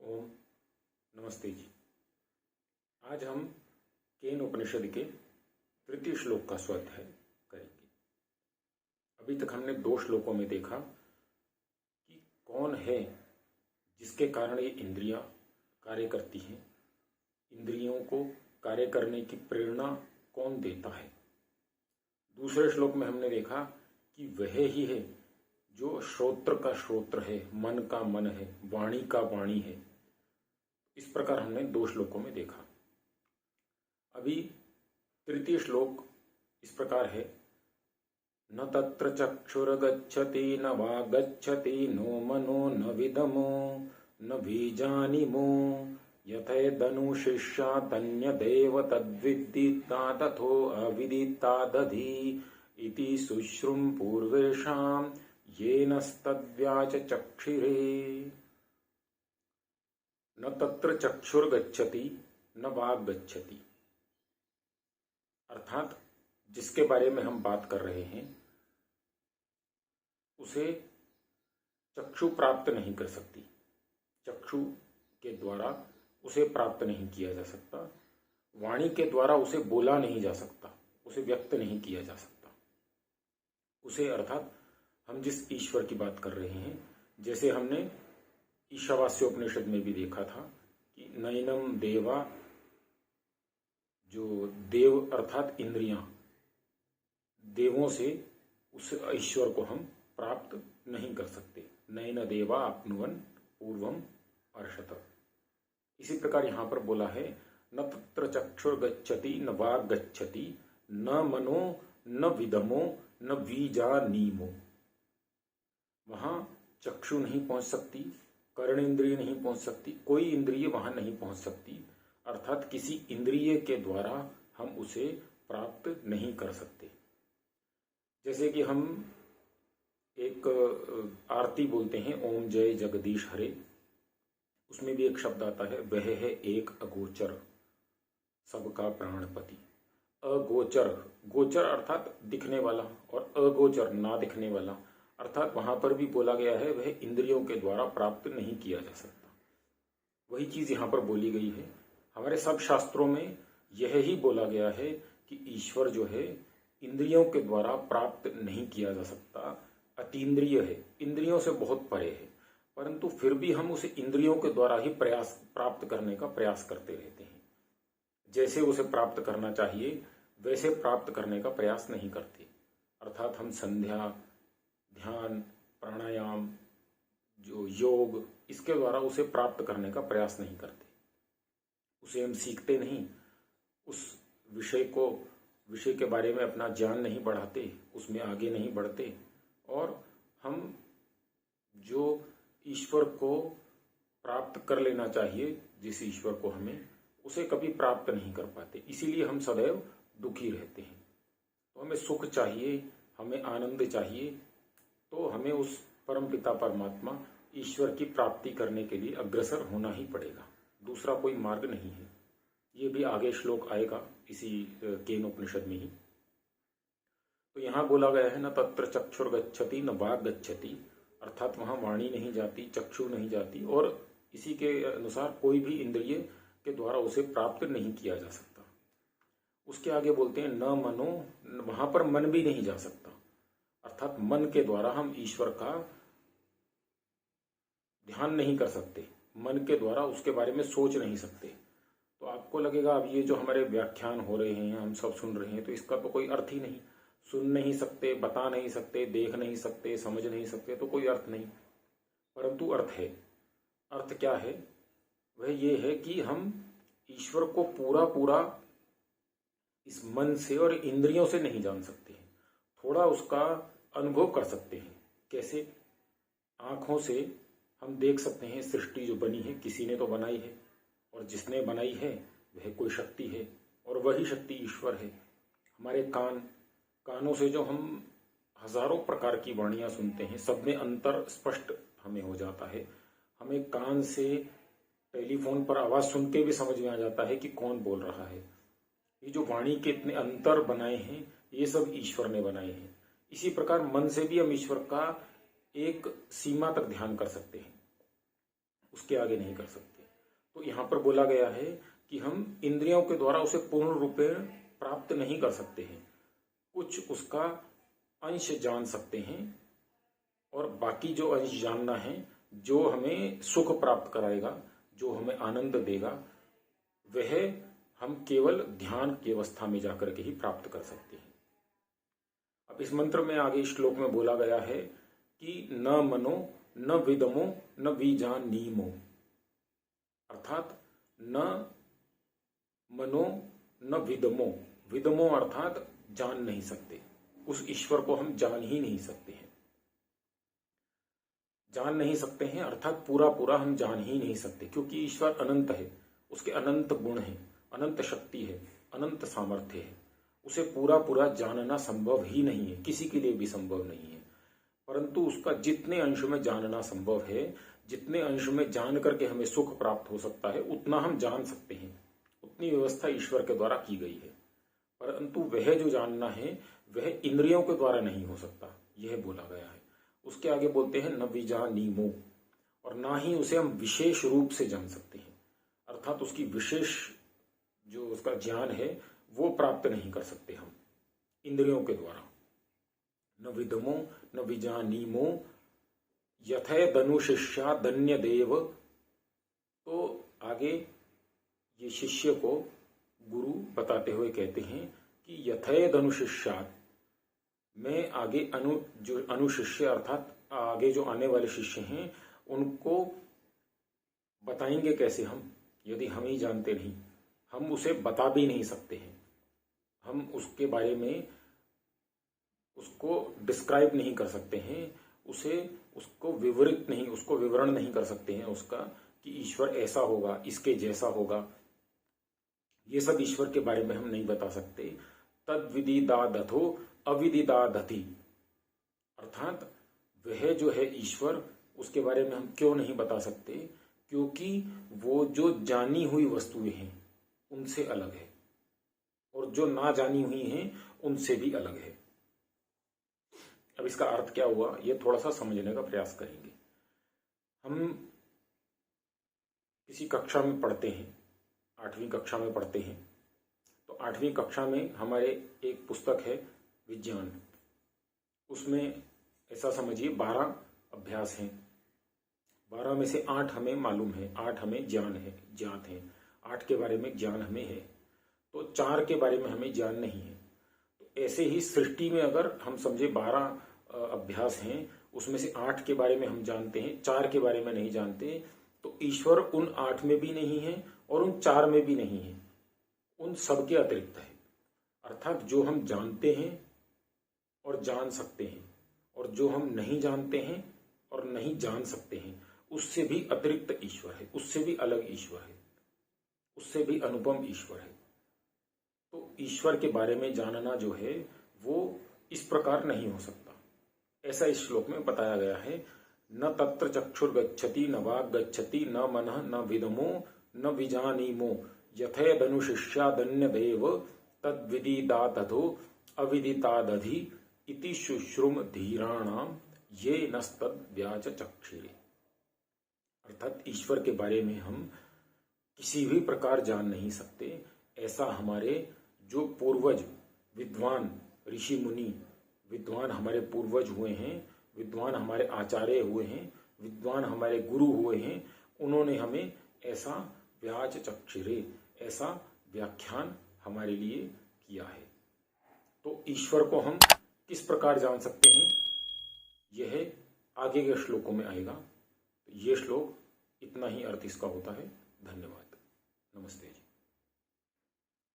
ओम नमस्ते जी। आज हम केन उपनिषद के तृतीय श्लोक का स्वाध्याय करेंगे। अभी तक हमने 2 श्लोकों में देखा कि कौन है जिसके कारण ये इंद्रियां कार्य करती हैं, इंद्रियों को कार्य करने की प्रेरणा कौन देता है। दूसरे श्लोक में हमने देखा कि वह ही है जो श्रोत्र का श्रोत्र है, मन का मन है, वाणी का वाणी है। इस प्रकार हमने 2 श्लोकों में देखा। अभी तृतीय श्लोक इस प्रकार है, न तत्र चक्षुर्गच्छति न वा गच्छति नो मनो न विदमो न बीजानिमो यथेदनुशिष्या तन्यदेव तद्विदिता तथो अविदिता दधि इति सुश्रुम पूर्वेषां येनस्तद्व्याच चक्षिरे। न तत्र चक्षुर्गच्छति न वाग गच्छति, अर्थात जिसके बारे में हम बात कर रहे हैं उसे चक्षु प्राप्त नहीं कर सकती, चक्षु के द्वारा उसे प्राप्त नहीं किया जा सकता, वाणी के द्वारा उसे बोला नहीं जा सकता, उसे व्यक्त नहीं किया जा सकता। उसे अर्थात हम जिस ईश्वर की बात कर रहे हैं, जैसे हमने ईशावास्योपनिषद में भी देखा था कि नैनम देवा, जो देव अर्थात इंद्रियां, देवों से उस ईश्वर को हम प्राप्त नहीं कर सकते। नैन देवा आपनुवन पूर्वम अर्षत। इसी प्रकार यहां पर बोला है, न तत्र चक्षुर गच्छति न वाग गच्छति न मनो न विदमो न बीजानीमो। वहां चक्षु नहीं पहुंच सकती, कर्ण इंद्रिय नहीं पहुंच सकती, कोई इंद्रिय वहां नहीं पहुंच सकती, अर्थात किसी इंद्रिय के द्वारा हम उसे प्राप्त नहीं कर सकते। जैसे कि हम एक आरती बोलते हैं, ओम जय जगदीश हरे, उसमें भी एक शब्द आता है, वह है एक अगोचर सबका प्राणपति। अगोचर, गोचर अर्थात दिखने वाला और अगोचर ना दिखने वाला, अर्थात वहां पर भी बोला गया है वह इंद्रियों के द्वारा प्राप्त नहीं किया जा सकता। वही चीज यहां पर बोली गई है। हमारे सब शास्त्रों में यह ही बोला गया है कि ईश्वर जो है इंद्रियों के द्वारा प्राप्त नहीं किया जा सकता, अतीन्द्रिय है, इंद्रियों से बहुत परे है, परंतु फिर भी हम उसे इंद्रियों के द्वारा ही प्राप्त करने का प्रयास करते रहते हैं। जैसे उसे प्राप्त करना चाहिए वैसे प्राप्त करने का प्रयास नहीं करते। अर्थात हम संध्या, ध्यान, प्राणायाम, जो योग, इसके द्वारा उसे प्राप्त करने का प्रयास नहीं करते। उसे हम सीखते नहीं, उस विषय के बारे में अपना ज्ञान नहीं बढ़ाते, उसमें आगे नहीं बढ़ते, और हम जो ईश्वर को प्राप्त कर लेना चाहिए, जिस ईश्वर को हमें, उसे कभी प्राप्त नहीं कर पाते। इसीलिए हम सदैव दुखी रहते हैं। तो हमें सुख चाहिए, हमें आनंद चाहिए, तो हमें उस परमपिता परमात्मा ईश्वर की प्राप्ति करने के लिए अग्रसर होना ही पड़ेगा, दूसरा कोई मार्ग नहीं है। ये भी आगे श्लोक आएगा इसी केन उपनिषद में ही। तो यहां बोला गया है, न तत्र चक्षुर गच्छति न वाग गच्छति, अर्थात वहां वाणी नहीं जाती, चक्षु नहीं जाती, और इसी के अनुसार कोई भी इंद्रिय के द्वारा उसे प्राप्त नहीं किया जा सकता। उसके आगे बोलते हैं, न मनो, वहां पर मन भी नहीं जा सकता, अर्थात मन के द्वारा हम ईश्वर का ध्यान नहीं कर सकते, मन के द्वारा उसके बारे में सोच नहीं सकते। तो आपको लगेगा अब ये जो हमारे व्याख्यान हो रहे हैं, हम सब सुन रहे हैं, तो इसका तो कोई अर्थ ही नहीं, सुन नहीं सकते, बता नहीं सकते, देख नहीं सकते, समझ नहीं सकते, तो कोई अर्थ नहीं। परंतु अर्थ है। अर्थ क्या है? वह ये है कि हम ईश्वर को पूरा पूरा इस मन से और इंद्रियों से नहीं जान सकते हैं, थोड़ा उसका अनुभव कर सकते हैं। कैसे? आंखों से हम देख सकते हैं सृष्टि जो बनी है, किसी ने तो बनाई है, और जिसने बनाई है वह कोई शक्ति है, और वही शक्ति ईश्वर है। हमारे कानों से जो हम हजारों प्रकार की वाणियां सुनते हैं, सब में अंतर स्पष्ट हमें हो जाता है। हमें कान से टेलीफोन पर आवाज सुन के भी समझ में आ जाता है कि कौन बोल रहा है। ये जो वाणी के इतने अंतर बनाए हैं, ये सब ईश्वर ने बनाए हैं। इसी प्रकार मन से भी हम ईश्वर का एक सीमा तक ध्यान कर सकते हैं, उसके आगे नहीं कर सकते। तो यहाँ पर बोला गया है कि हम इंद्रियों के द्वारा उसे पूर्ण रूपेण प्राप्त नहीं कर सकते हैं, कुछ उसका अंश जान सकते हैं और बाकी जो अंश जानना है, जो हमें सुख प्राप्त कराएगा, जो हमें आनंद देगा, वह हम केवल ध्यान की अवस्था में जाकर के ही प्राप्त कर सकते हैं। अब इस मंत्र में आगे श्लोक में बोला गया है कि न मनो न विदमो न बीजानीमो, अर्थात न मनो न विदमो, विदमो अर्थात जान नहीं सकते, उस ईश्वर को हम जान ही नहीं सकते हैं। जान नहीं सकते हैं अर्थात पूरा पूरा हम जान ही नहीं सकते, क्योंकि ईश्वर अनंत है, उसके अनंत गुण हैं, अनंत शक्ति है, अनंत सामर्थ्य है, उसे पूरा पूरा जानना संभव ही नहीं है, किसी के लिए भी संभव नहीं है। परंतु उसका जितने अंश में जानना संभव है, जितने अंश में जान करके हमें सुख प्राप्त हो सकता है, उतना हम जान सकते हैं, उतनी व्यवस्था ईश्वर के द्वारा की गई है। परंतु वह जो जानना है वह इंद्रियों के द्वारा नहीं हो सकता, यह बोला गया है। उसके आगे बोलते हैं न बीजानीमो, और ना ही उसे हम विशेष रूप से जान सकते हैं, अर्थात उसकी विशेष जो उसका ज्ञान है वो प्राप्त नहीं कर सकते हम इंद्रियों के द्वारा। न विदमो न विजानीमो यथे धनुशिष्या धन्य देव। तो आगे ये शिष्य को गुरु बताते हुए कहते हैं कि यथे धनुशिष्यात, मैं आगे जो अनुशिष्य अर्थात आगे जो आने वाले शिष्य हैं उनको बताएंगे कैसे हम, यदि हम ही जानते नहीं, हम उसे बता भी नहीं सकते हैं, हम उसके बारे में उसको डिस्क्राइब नहीं कर सकते हैं, उसको विवरण नहीं कर सकते हैं उसका कि ईश्वर ऐसा होगा, इसके जैसा होगा, ये सब ईश्वर के बारे में हम नहीं बता सकते। तद विदिदादथो अविदिदादति, अर्थात वह जो है ईश्वर, उसके बारे में हम क्यों नहीं बता सकते, क्योंकि वो जो जानी हुई वस्तुएं हैं उनसे अलग है और जो ना जानी हुई हैं उनसे भी अलग है। अब इसका अर्थ क्या हुआ, ये थोड़ा सा समझने का प्रयास करेंगे। हम किसी कक्षा में पढ़ते हैं, 8वीं कक्षा में पढ़ते हैं, तो 8वीं कक्षा में हमारे एक पुस्तक है विज्ञान, उसमें ऐसा समझिए 12 अभ्यास हैं, 12 में से 8 हमें मालूम है, 8 हमें ज्ञात है, 8 के बारे में ज्ञान हमें है, तो 4 के बारे में हमें ज्ञान नहीं है। तो ऐसे ही सृष्टि में अगर हम समझे 12 अभ्यास हैं, उसमें से 8 के बारे में हम जानते हैं, 4 के बारे में नहीं जानते, तो ईश्वर उन 8 में भी नहीं है और उन 4 में भी नहीं है, उन सब के अतिरिक्त है। अर्थात जो हम जानते हैं और जान सकते हैं और जो हम नहीं जानते हैं और नहीं जान सकते हैं, उससे भी अतिरिक्त ईश्वर है, उससे भी अलग ईश्वर है, उससे भी अनुपम ईश्वर है। तो ईश्वर के बारे में जानना जो है वो इस प्रकार नहीं हो सकता, ऐसा इस श्लोक में बताया गया है। न तत्र चक्षुर गच्छति न वाग गच्छति न मनः न विदमो न विजानीमो यथे धनुशिष्या धन्य देव तद विदिदादधो अविदितादधि इति शुश्रुम धीराणाम ये नस्तद व्याच चक्षिरे। अर्थात ईश्वर के बारे में हम किसी भी प्रकार जान नहीं सकते, ऐसा हमारे जो पूर्वज विद्वान ऋषि मुनि, विद्वान हमारे पूर्वज हुए हैं, विद्वान हमारे आचार्य हुए हैं, विद्वान हमारे गुरु हुए हैं, उन्होंने हमें ऐसा व्याच चक्षिरे, ऐसा व्याख्यान हमारे लिए किया है। तो ईश्वर को हम किस प्रकार जान सकते हैं, यह आगे के श्लोकों में आएगा। ये श्लोक इतना ही अर्थ इसका होता है। धन्यवाद। नमस्ते जी।